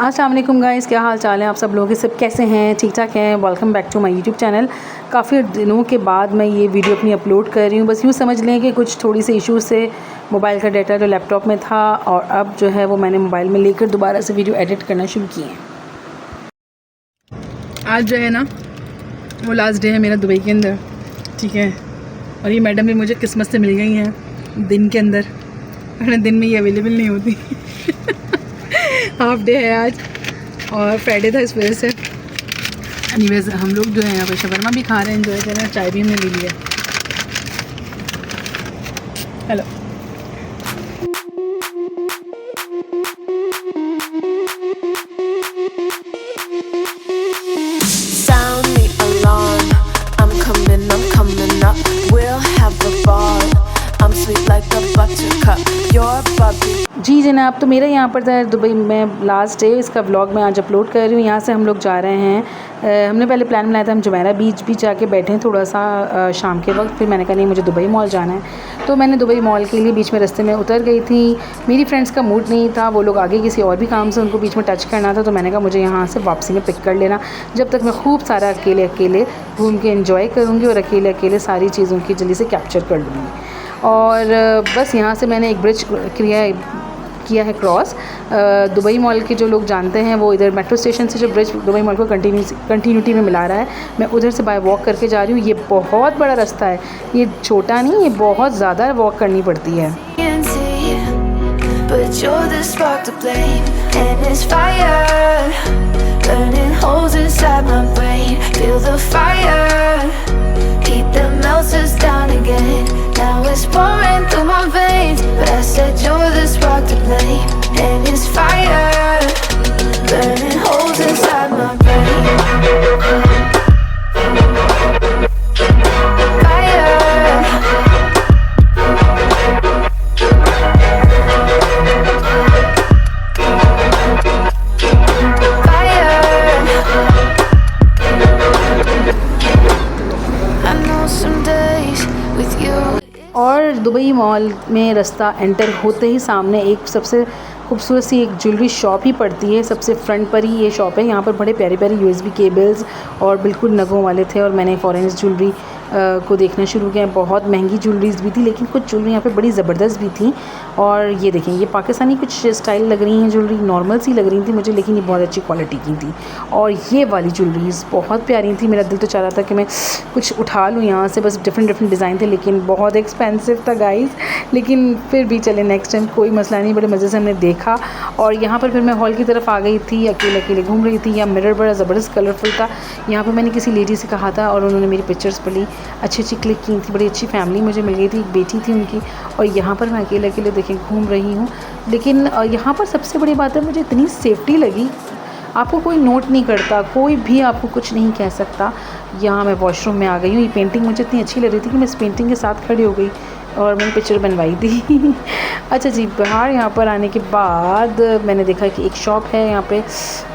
अस्सलाम वालेकुम गाइस, क्या हाल चाल है आप सब लोगों के? सब कैसे हैं? ठीक ठाक हैं? Welcome back to my YouTube channel. काफ़ी दिनों के बाद मैं ये वीडियो अपनी अपलोड कर रही हूँ। बस यूँ समझ लें कि कुछ थोड़ी सी इश्यूज से मोबाइल का डाटा जो लैपटॉप में था और अब जो है वो मैंने मोबाइल में लेकर दोबारा से वीडियो एडिट करना शुरू किए हैं। आज जो है ना वो लास्ट डे है मेरा दुबई के अंदर, ठीक है। और ये मैडम भी मुझे किस्मत से मिल गई हैं दिन के अंदर, वरना दिन में ये अवेलेबल नहीं होती। हाफ डे है आज और फ्राइडे था इस वजह से। एनीवेज हम लोग जो है यहाँ पर शवरमा भी खा रहे हैं, एंजॉय कर रहे हैं, चाय भी हमने ले लिया। Hello, sound the alarm. I'm coming up. We'll have a ball. I'm sweet like a buttercup. You're bubbly. जी जनाब, तो मेरा यहाँ पर था दुबई में लास्ट डे। इसका व्लॉग मैं आज अपलोड कर रही हूँ। यहाँ से हम लोग जा रहे हैं, हमने पहले प्लान बनाया था हम जुमेरा बीच भी जाके बैठे थोड़ा सा शाम के वक्त। फिर मैंने कहा नहीं, मुझे दुबई मॉल जाना है, तो मैंने दुबई मॉल के लिए बीच में रास्ते में उतर गई थी। मेरी फ्रेंड्स का मूड नहीं था, वो लोग आगे किसी और भी काम से उनको बीच में टच करना था, तो मैंने कहा मुझे यहाँ से वापसी में पिक कर लेना, जब तक मैं खूब सारा अकेले घूम के एंजॉय करूँगी और अकेले सारी चीज़ों की जल्दी से कैप्चर कर लूँगी। और बस यहाँ से मैंने एक ब्रिज किया है क्रॉस। दुबई मॉल के जो लोग जानते हैं वो इधर मेट्रो स्टेशन से जो ब्रिज दुबई मॉल को कंटिन्यूटी में मिला रहा है, मैं उधर से बाय वॉक करके जा रही हूँ। ये बहुत बड़ा रास्ता है, ये छोटा नहीं, ये बहुत ज़्यादा वॉक करनी पड़ती है। But you're the spark to blame, and it's fire burning holes inside my brain. Feel the fire, keep the melters down again. Now it's pouring through my veins, but I said you're the spark to blame, and it's fire burning holes inside my brain. और Dubai mall में रास्ता enter होते ही सामने एक सबसे खूबसूरत सी एक jewellery shop ही पड़ती है। सबसे फ्रंट पर ही ये शॉप है। यहाँ पर बड़े प्यारे प्यारे यूएसबी केबल्स और बिल्कुल नगों वाले थे, और मैंने फॉरेन ज्वेलरी को देखना शुरू किया। बहुत महंगी ज्वेलरीज भी थी, लेकिन कुछ ज्वेलरी यहाँ पे बड़ी ज़बरदस्त भी थी। और ये देखें, ये पाकिस्तानी कुछ स्टाइल लग रही हैं ज्वेलरी, नॉर्मल सी लग रही थी मुझे, लेकिन ये बहुत अच्छी क्वालिटी की थी। और ये वाली ज्वेलरीज बहुत प्यारी थी। मेरा दिल तो चाह रहा था कि मैं कुछ उठा लूँ यहाँ से, बस डिफरेंट डिज़ाइन थे, लेकिन बहुत एक्सपेंसिव था गाइस। लेकिन फिर भी चले, नेक्स्ट टाइम कोई मसला नहीं, बड़े मज़े से हमने देखा। और यहाँ पर फिर मैं हॉल की तरफ आ गई थी, अकेले घूम रही थी। यहाँ मिरर बड़ा ज़बरदस्त कलरफुल था। यहाँ पर मैंने किसी लेडी से कहा था और उन्होंने मेरी पिक्चर्स बड़ी अच्छी क्लिक की थी। बड़ी अच्छी फैमिली मुझे मिल गई थी, एक बेटी थी उनकी। और यहाँ पर मैं अकेले देखें घूम रही हूँ। लेकिन यहाँ पर सबसे बड़ी बात है, मुझे इतनी सेफ्टी लगी, आपको कोई नोट नहीं करता, कोई भी आपको कुछ नहीं कह सकता। यहाँ मैं वॉशरूम में आ गई हूँ। ये पेंटिंग मुझे इतनी अच्छी लग रही थी कि मैं इस पेंटिंग के साथ खड़ी हो गई और मैंने पिक्चर बनवाई थी। अच्छा जी, बाहर यहाँ पर आने के बाद मैंने देखा कि एक शॉप है यहाँ पे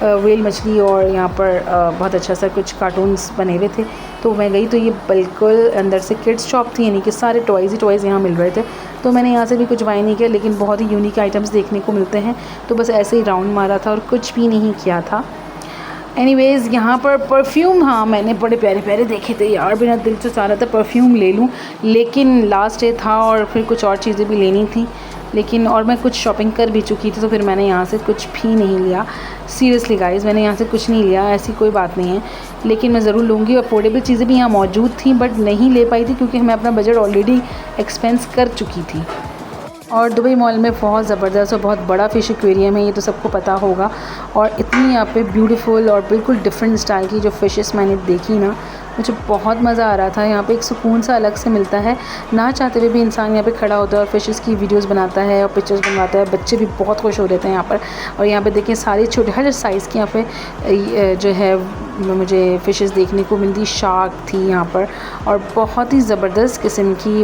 व्हेल मछली, और यहाँ पर बहुत अच्छा सा कुछ कार्टून्स बने हुए थे। तो मैं गई तो ये बिल्कुल अंदर से किड्स शॉप थी, यानी कि सारे टॉयज़ यहाँ मिल रहे थे। तो मैंने यहाँ से भी कुछ बाय नहीं किया, लेकिन बहुत ही यूनिक आइटम्स देखने को मिलते हैं, तो बस ऐसे ही राउंड मारा था और कुछ भी नहीं किया था। एनीवेज़ यहाँ पर परफ्यूम, हाँ मैंने बड़े प्यारे देखे थे यार, मेरा दिल तो चाह रहा था परफ्यूम ले लूँ, लेकिन लास्ट डे था और फिर कुछ और चीज़ें भी लेनी थी, लेकिन और मैं कुछ शॉपिंग कर भी चुकी थी, तो फिर मैंने यहाँ से कुछ भी नहीं लिया। सीरियसली गाइस, मैंने यहाँ से कुछ नहीं लिया, ऐसी कोई बात नहीं है, लेकिन मैं ज़रूर लूँगी। अफोर्डेबल चीज़ें भी यहाँ मौजूद थी, बट नहीं ले पाई थी क्योंकि मैं अपना बजट ऑलरेडी एक्सपेंस कर चुकी थी। और दुबई मॉल में बहुत ज़बरदस्त और बहुत बड़ा फ़िश एक्वेरियम है, ये तो सबको पता होगा। और इतनी यहाँ पे ब्यूटीफुल और बिल्कुल डिफरेंट स्टाइल की जो फ़िशेस मैंने देखी ना, मुझे बहुत मज़ा आ रहा था। यहाँ पे एक सुकून सा अलग से मिलता है, ना चाहते हुए भी इंसान यहाँ पे खड़ा होता है और फ़िशेस की वीडियोस बनाता है और पिक्चर्स बनवाता है। बच्चे भी बहुत खुश हो रहे थे यहाँ पर। और यहाँ पे देखिए सारे छोटे हर साइज़ के यहाँ पे जो है मुझे फ़िशेस देखने को मिलती। शार्क थी यहाँ पर और बहुत ही ज़बरदस्त किस्म की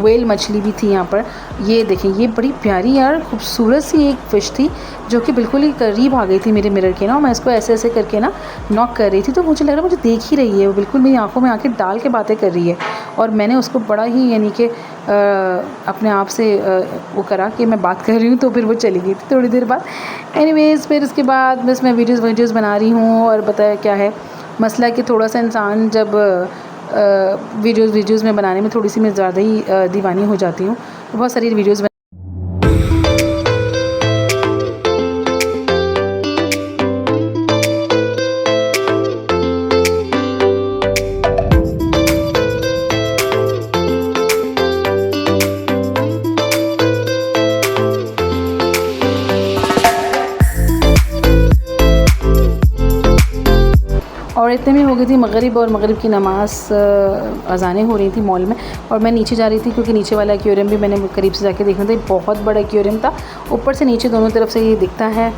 व्हेल मछली भी थी यहाँ पर। ये देखें, ये बड़ी प्यारी यार खूबसूरत सी एक फ़िश थी जो कि बिल्कुल ही करीब आ गई थी मेरे मिरर के ना। मैं इसको ऐसे ऐसे करके ना नॉक कर रही थी, तो मुझे लग रहा मुझे देख ही रही है, वो बिल्कुल मेरी आंखों में आंखें डाल के बातें कर रही है। और मैंने उसको बड़ा ही यानी कि अपने आप से वो करा कि मैं बात कर रही हूँ, तो फिर वो चली गई थी थोड़ी देर बाद। एनीवेज़ फिर उसके बाद बस मैं वीडियोज़ बना रही हूँ। और बताया क्या है मसला कि थोड़ा सा इंसान जब वीडियोज़ में बनाने में थोड़ी सी मैं ज़्यादा ही दीवानी हो जाती हूँ। बहुत सारी वीडियोज़ और इतने में हो गई थी मगरिब, और मगरिब की नमाज़ अज़ानें हो रही थी मॉल में। और मैं नीचे जा रही थी क्योंकि नीचे वाला एक्वेरियम भी मैंने करीब से जाके देखना था। बहुत बड़ा एक्वेरियम था, ऊपर से नीचे दोनों तरफ से ये दिखता है।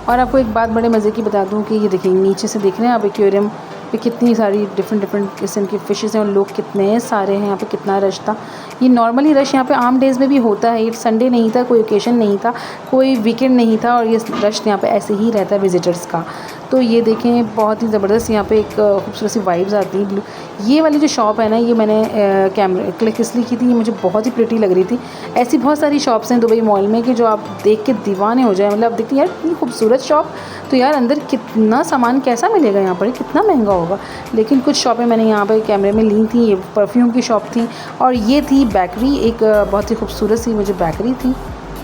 और आपको एक बात बड़े मज़े की बता दूं कि ये देखिए नीचे से देख रहे हैं आप एक्वेरियम पे कितनी सारी डिफरेंट किस्म की फ़िशेज़ हैं और लोग कितने सारे हैं यहाँ पे, कितना रश था। ये नॉर्मली रश यहाँ पे आम डेज़ में भी होता है, ये संडे नहीं था, कोई ओकेशन नहीं था, कोई वीकेंड नहीं था, और ये रश यहाँ पे ऐसे ही रहता है विज़िटर्स का। तो ये देखें बहुत ही ज़बरदस्त यहाँ पे एक खूबसूरत सी वाइब्स आती हैं। ये वाली जो शॉप है ना, ये मैंने कैमरे क्लिक इसलिए की थी, ये मुझे बहुत ही प्रिटी लग रही थी। ऐसी बहुत सारी शॉप्स हैं दुबई मॉल में कि जो आप देख के दीवाने हो जाए। मतलब आप देखते हैं यार इतनी खूबसूरत शॉप, तो यार अंदर कितना सामान कैसा मिलेगा यहाँ पर, कितना महंगा होगा। लेकिन कुछ शॉपें मैंने यहाँ पर कैमरे में ली थी। ये परफ्यूम की शॉप थी, और ये थी बेकरी, एक बहुत ही खूबसूरत सी मुझे बेकरी थी,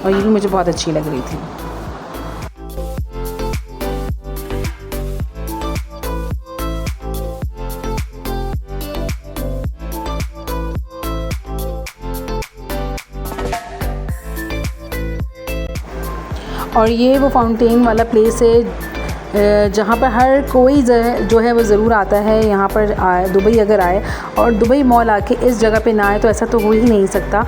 और ये भी मुझे बहुत अच्छी लग रही थी। और ये वो फाउंटेन वाला प्लेस है जहाँ पर हर कोई जो है वो ज़रूर आता है यहाँ पर आए, दुबई अगर आए और दुबई मॉल आके इस जगह पे ना आए तो ऐसा तो हो ही नहीं सकता।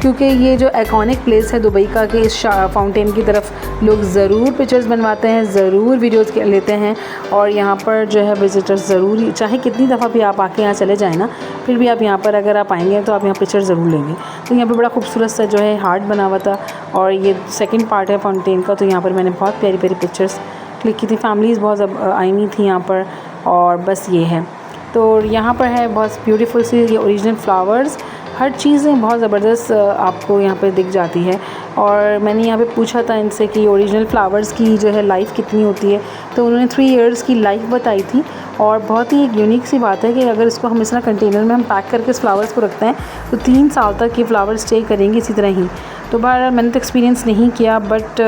क्योंकि ये जो आइकॉनिक प्लेस है दुबई का कि इस फाउंटेन की तरफ लोग ज़रूर पिक्चर्स बनवाते हैं, ज़रूर वीडियोज़ लेते हैं। और यहाँ पर जो है विज़िटर्स ज़रूर, चाहे कितनी दफ़ा भी आप आके यहाँ चले जाएँ ना, फिर भी आप यहाँ पर अगर आप आएंगे तो आप यहाँ पिक्चर ज़रूर लेंगे। तो यहाँ पर बड़ा खूबसूरत सा जो है हार्ट बना हुआ था, और ये सेकेंड पार्ट है फाउंटेन का। तो यहाँ पर मैंने बहुत प्यारी प्यारी पिक्चर्स क्लिक की थी। फैमिलीज़ बहुत आई हुई थी यहाँ पर, और बस ये है। तो यहाँ पर है बहुत ब्यूटीफुल सी ये ओरिजिनल फ्लावर्स, हर चीज़ें बहुत ज़बरदस्त आपको यहाँ पे दिख जाती है। और मैंने यहाँ पे पूछा था इनसे कि ओरिजिनल फ्लावर्स की जो है लाइफ कितनी होती है, तो उन्होंने 3 इयर्स की लाइफ बताई थी। और बहुत ही एक यूनिक सी बात है कि अगर इसको हम इस तरह कंटेनर में हम पैक करके इस फ्लावर्स को रखते हैं तो 3 साल तक ये फ्लावर स्टे करेंगे इसी तरह ही। तो बहरहाल मैंने तो एक्सपीरियंस नहीं किया, बट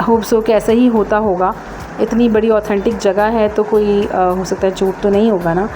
होप सो कि ऐसा ही होता होगा। इतनी बड़ी ऑथेंटिक जगह है तो कोई हो सकता है झूठ तो नहीं होगा ना।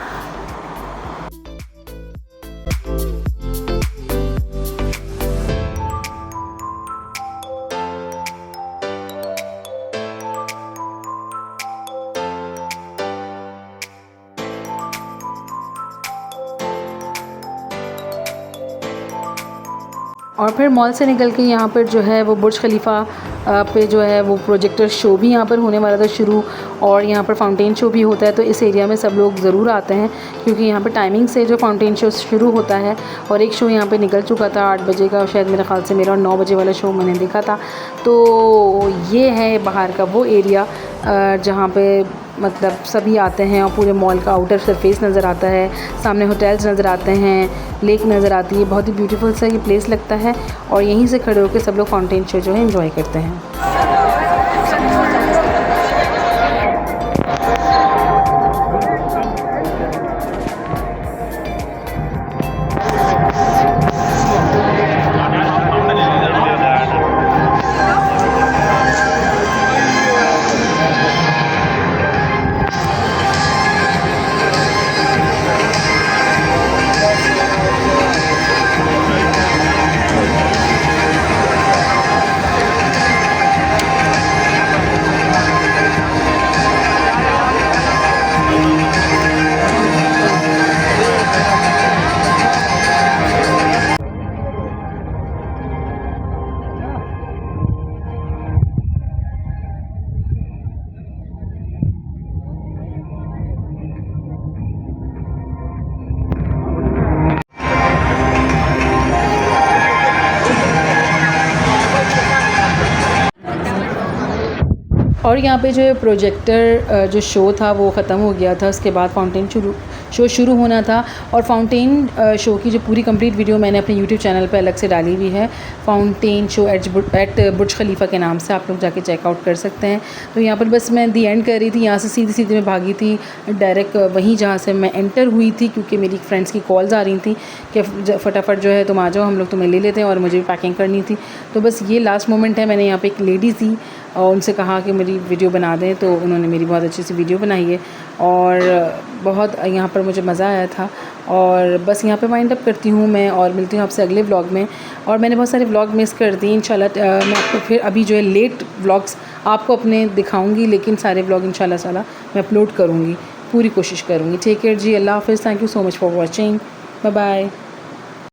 और फिर मॉल से निकल के यहाँ पर जो है वो बुर्ज खलीफा पे जो है वो प्रोजेक्टर शो भी यहाँ पर होने वाला था शुरू, और यहाँ पर फाउंटेन शो भी होता है। तो इस एरिया में सब लोग ज़रूर आते हैं क्योंकि यहाँ पर टाइमिंग से जो फाउंटेन शो शुरू होता है, और एक शो यहाँ पे निकल चुका था 8 बजे का, शायद मेरे ख़्याल से मेरा, और 9 बजे वाला शो मैंने देखा था। तो ये है बाहर का वो एरिया जहाँ पे मतलब सभी आते हैं, और पूरे मॉल का आउटर सरफेस नज़र आता है, सामने होटल्स नज़र आते हैं, लेक नज़र आती है। बहुत ही ब्यूटीफुल सा ये प्लेस लगता है, और यहीं से खड़े होकर सब लोग फाउंटेन शो जो है एंजॉय करते हैं। और यहाँ पे जो है प्रोजेक्टर जो शो था वो ख़त्म हो गया था, उसके बाद फाउंटेन शो शुरू होना था। और फाउंटेन शो की जो पूरी कंप्लीट वीडियो मैंने अपने यूट्यूब चैनल पे अलग से डाली हुई है, फाउंटेन शो एट बुर्ज खलीफा के नाम से, आप लोग जाके चेकआउट कर सकते हैं। तो यहाँ पर बस मैं दी एंड कर रही थी, यहाँ से सीधी सीधी मैं भागी थी डायरेक्ट वहीं जहाँ से मैं एंटर हुई थी, क्योंकि मेरी फ्रेंड्स की कॉल्स आ रही थी कि फटाफट जो है तुम आ जाओ, हम लोग तुम्हें ले लेते हैं, और मुझे भी पैकिंग करनी थी। तो बस ये लास्ट मोमेंट है। मैंने यहाँ पे एक लेडी थी और उनसे कहा कि मेरी वीडियो बना दें, तो उन्होंने मेरी बहुत अच्छी सी वीडियो बनाई है और बहुत यहाँ पर मुझे मज़ा आया था। और बस यहाँ पे वाइंड अप करती हूँ मैं, और मिलती हूँ आपसे अगले व्लॉग में। और मैंने बहुत सारे व्लॉग मिस कर दिए, इंशाल्लाह मैं आपको फिर अभी जो है लेट व्लॉग्स आपको अपने दिखाऊँगी, लेकिन सारे व्लॉग इंशाल्लाह ताला मैं अपलोड करूँगी, पूरी कोशिश करूँगी। टेक केयर जी, अल्लाह हाफ़िज़, thank you so much for watching, bye bye.